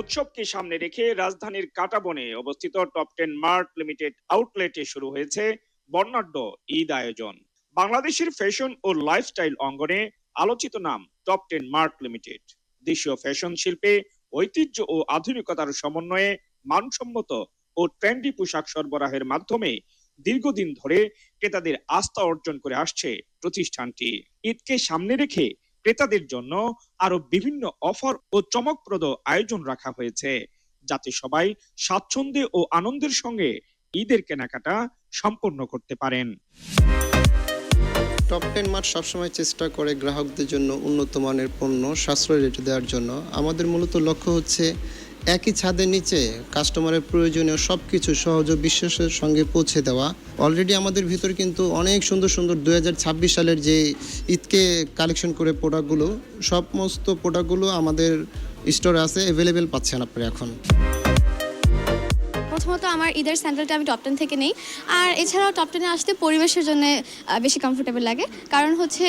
উৎসবকে সামনে রেখে রাজধানীর কাঁটাবনে অবস্থিত টপ 10 মার্ট লিমিটেড আউটলেটে শুরু হয়েছে বর্ণাঢ্য ঈদ আয়োজন। বাংলাদেশের ফ্যাশন ও লাইফস্টাইল অঙ্গনে আলোচিত নাম টপ 10 মার্ট লিমিটেড। দেশীয় ফ্যাশন শিল্পে ঐতিহ্য ও আধুনিকতার সমন্বয়ে মানসম্মত ও ট্রেন্ডি পোশাক সরবরাহের মাধ্যমে দীর্ঘদিন ধরে ক্রেতাদের আস্থা অর্জন করে আসছে প্রতিষ্ঠানটি। ঈদকে সামনে রেখে ক্রেতাদের জন্য আরো বিভিন্ন অফার ও চমকপ্রদ আয়োজন রাখা হয়েছে, যাতে সবাই স্বাচ্ছন্দ্যে ও আনন্দের সঙ্গে ঈদের কেনাকাটা সম্পন্ন করতে পারেন। টপ 10 মার্ট সবসময় চেষ্টা করে গ্রাহকদের জন্য উন্নত মানের পণ্য সাশ্রয় রেটে দেওয়ার জন্য। আমাদের মূলত লক্ষ্য হচ্ছে একই ছাদের নিচে কাস্টমারের প্রয়োজনীয় সব কিছু সহজ ও বিশ্বাসের সঙ্গে পৌঁছে দেওয়া। অলরেডি আমাদের ভিতর কিন্তু অনেক সুন্দর সুন্দর 2026 সালের যে ঈদকে কালেকশন করে প্রোডাক্টগুলো, সমস্ত প্রোডাক্টগুলো আমাদের স্টোরে আছে, অ্যাভেলেবেল পাচ্ছেন আপনারা এখন। প্রথমত আমার ঈদের স্যান্ডেলটা আমি টপ 10 থেকে নেই। আর এছাড়াও টপ 10-এ আসতে পরিবেশের জন্য বেশি কমফোর্টেবল লাগে, কারণ হচ্ছে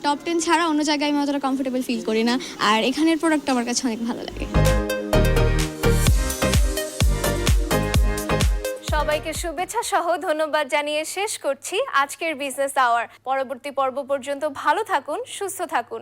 টপ 10 ছাড়া অন্য জায়গায় আমি অতটা কমফোর্টেবল ফিল করি না। আর এখানের প্রোডাক্ট আমার কাছে অনেক ভালো লাগে। সবাইকে শুভেচ্ছা সহ ধন্যবাদ জানিয়ে শেষ করছি আজকের বিজনেস আওয়ার। পরবর্তী পর্ব পর্যন্ত ভালো থাকুন, সুস্থ থাকুন।